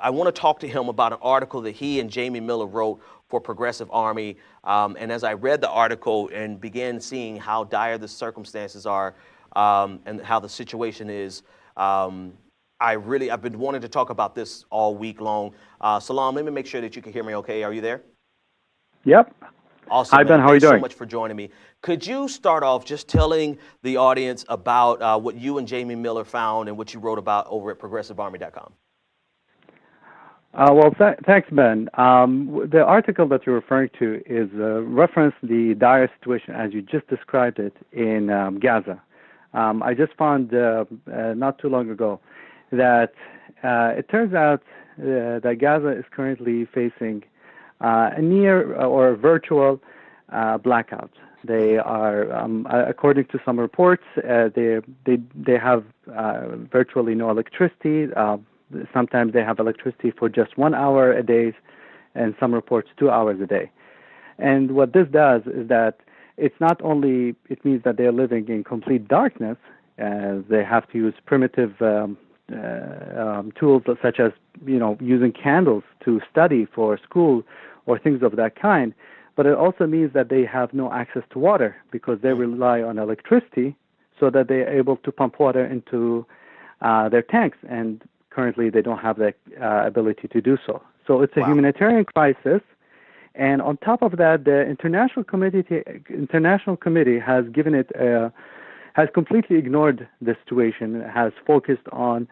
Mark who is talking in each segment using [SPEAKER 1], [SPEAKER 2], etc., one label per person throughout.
[SPEAKER 1] I want to talk to him about an article that he and Jamie Miller wrote for Progressive Army. And as I read the article and began seeing how dire the circumstances are and how the situation is, I've been wanting to talk about this all week long. Salam, let me make sure that you can hear me okay. Are you there?
[SPEAKER 2] Yep.
[SPEAKER 1] Awesome.
[SPEAKER 2] Hi, Ben. How are you doing?
[SPEAKER 1] Thanks so much for joining me. Could you start off just telling the audience about what you and Jamie Miller found and what you wrote about over at progressivearmy.com?
[SPEAKER 2] Thanks, Ben. The article that you're referring to is reference the dire situation as you just described it in Gaza. I just found not too long ago that it turns out that Gaza is currently facing a near or virtual blackout. They are, according to some reports, they have virtually no electricity. Sometimes they have electricity for just 1 hour a day, and some reports 2 hours a day. And what this does is that it means that they're living in complete darkness. They have to use primitive tools such as, using candles to study for school or things of that kind. But it also means that they have no access to water because they rely on electricity so that they are able to pump water into their tanks. And currently they don't have the ability to do so. So it's a humanitarian crisis. And on top of that, the international committee has given it has completely ignored the situation, has focused on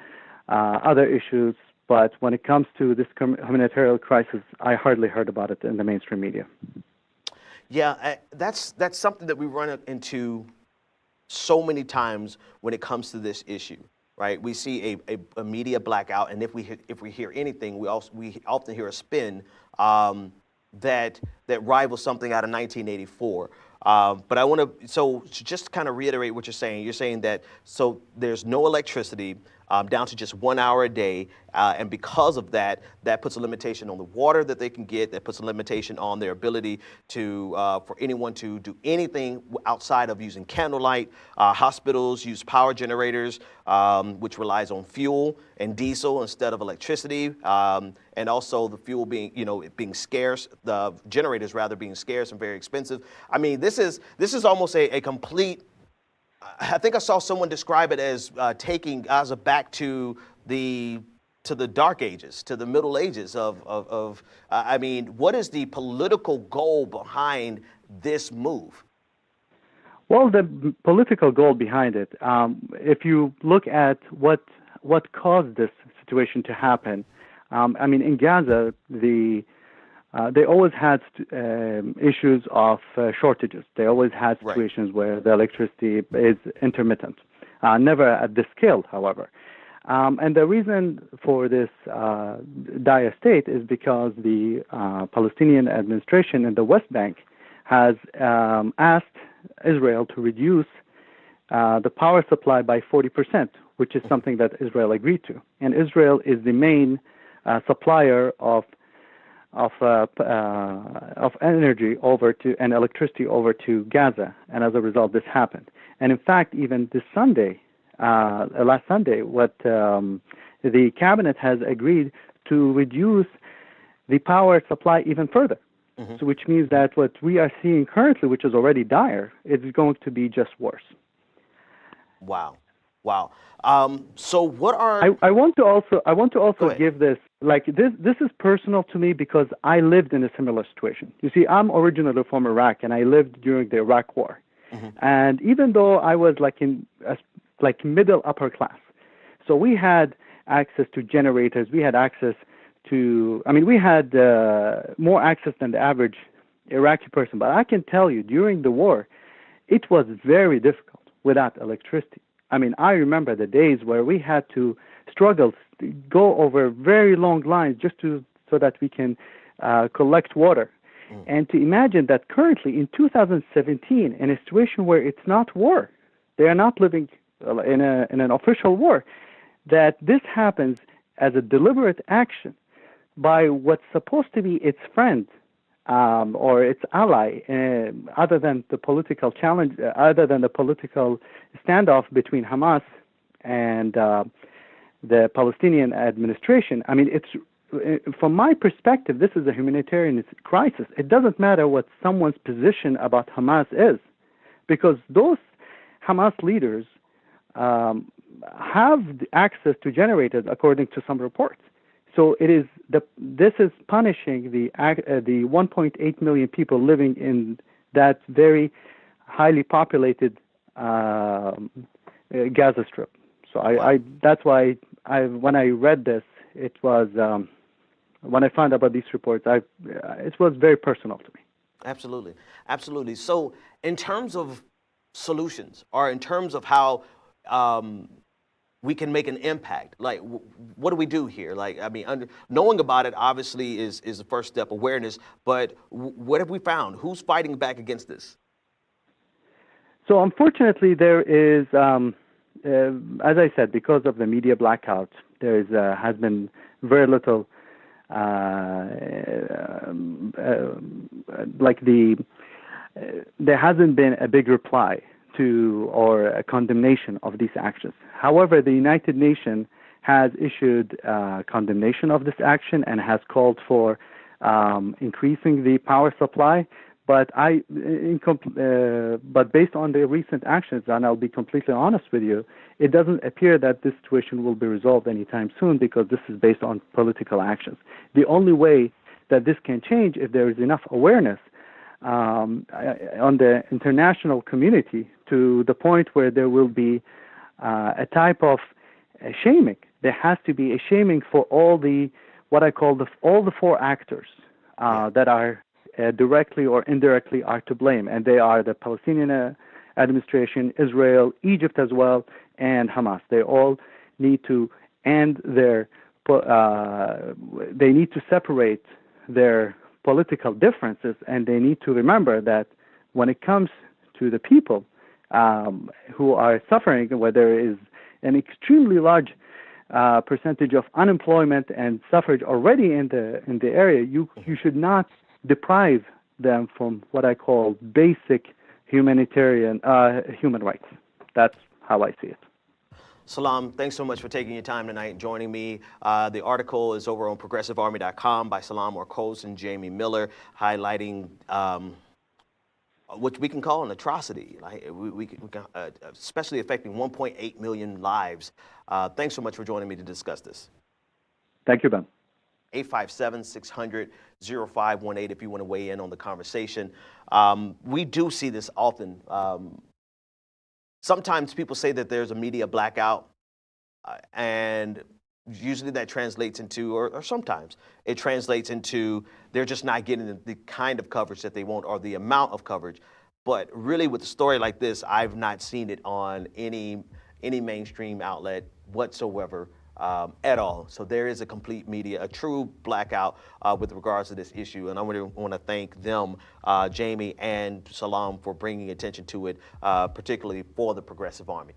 [SPEAKER 2] other issues. But when it comes to this humanitarian crisis, I hardly heard about it in the mainstream media.
[SPEAKER 1] Yeah, that's something that we run into so many times when it comes to this issue, right? We see a media blackout, and if we hear anything, we often hear a spin that rivals something out of 1984. But I want to just kind of reiterate what you're saying. You're saying that there's no electricity, down to just 1 hour a day, and because of that, that puts a limitation on the water that they can get. That puts a limitation on their ability to for anyone to do anything outside of using candlelight. Hospitals use power generators, which relies on fuel and diesel instead of electricity, and also the fuel being scarce, the generators rather being scarce and very expensive. I mean, this is almost a complete. I think I saw someone describe it as taking Gaza back to the Dark Ages, to the Middle Ages I mean, what is the political goal behind this move?
[SPEAKER 2] Well, the political goal behind it, if you look at what caused this situation to happen, I mean, in Gaza, they always had issues of shortages. They always had situations where the electricity is intermittent, never at this scale, however. And the reason for this dire state is because the Palestinian administration in the West Bank has asked Israel to reduce the power supply by 40%, which is something that Israel agreed to. And Israel is the main supplier of energy and electricity over to Gaza, and as a result, this happened. And in fact, even this Sunday, last Sunday, the cabinet has agreed to reduce the power supply even further. Mm-hmm. So, which means that what we are seeing currently, which is already dire, is going to be just worse.
[SPEAKER 1] Wow. So what are
[SPEAKER 2] I want to also give this, like this is personal to me because I lived in a similar situation. You see, I'm originally from Iraq and I lived during the Iraq War. Mm-hmm. And even though I was like middle upper class, so we had access to generators, we had access to, we had more access than the average Iraqi person. But I can tell you, during the war, it was very difficult without electricity. I remember the days where we had to struggle, go over very long lines just so that we can collect water. Mm. And to imagine that currently in 2017, in a situation where it's not war, they are not living in an official war, that this happens as a deliberate action by what's supposed to be its friend or its ally, other than the political challenge, other than the political standoff between Hamas and the Palestinian administration. from my perspective, this is a humanitarian crisis. It doesn't matter what someone's position about Hamas is, because those Hamas leaders have the access to generators, according to some reports. So this is punishing the 1.8 million people living in that very highly populated Gaza Strip. So that's why when I read this, it was when I found out about these reports, it was very personal to me.
[SPEAKER 1] Absolutely, absolutely. So in terms of solutions, or in terms of how we can make an impact, like what do we do here? Like, I mean, knowing about it obviously is the first step, awareness, but what have we found? Who's fighting back against this?
[SPEAKER 2] So unfortunately, there is, as I said, because of the media blackout, there has been very little, there hasn't been a big reply to or a condemnation of these actions. However, the United Nations has issued condemnation of this action and has called for increasing the power supply. But but based on the recent actions, and I'll be completely honest with you, it doesn't appear that this situation will be resolved anytime soon, because this is based on political actions. The only way that this can change if there is enough awareness on the international community, to the point where there will be a type of shaming. There has to be a shaming for all what I call all the four actors that are directly or indirectly are to blame, and they are the Palestinian administration, Israel, Egypt as well, and Hamas. They all need to end they need to separate their political differences, and they need to remember that when it comes to the people who are suffering, where there is an extremely large percentage of unemployment and suffrage already in the area, you should not deprive them from what I call basic humanitarian human rights. That's how I see it.
[SPEAKER 1] Salam, thanks so much for taking your time tonight and joining me. The article is over on progressivearmy.com by Salam Morcos and Jamie Miller, highlighting what we can call an atrocity, like we can, especially affecting 1.8 million lives. Thanks so much for joining me to discuss this.
[SPEAKER 2] Thank you, Ben.
[SPEAKER 1] 857-600-0518 if you want to weigh in on the conversation. We do see this often. Sometimes people say that there's a media blackout, and usually that translates into, or sometimes it translates into, they're just not getting the kind of coverage that they want, or the amount of coverage. But really, with a story like this, I've not seen it on any mainstream outlet whatsoever. At all. So there is a complete media, a true blackout with regards to this issue. And I want to thank them, Jamie and Salam, for bringing attention to it, particularly for the Progressive Army.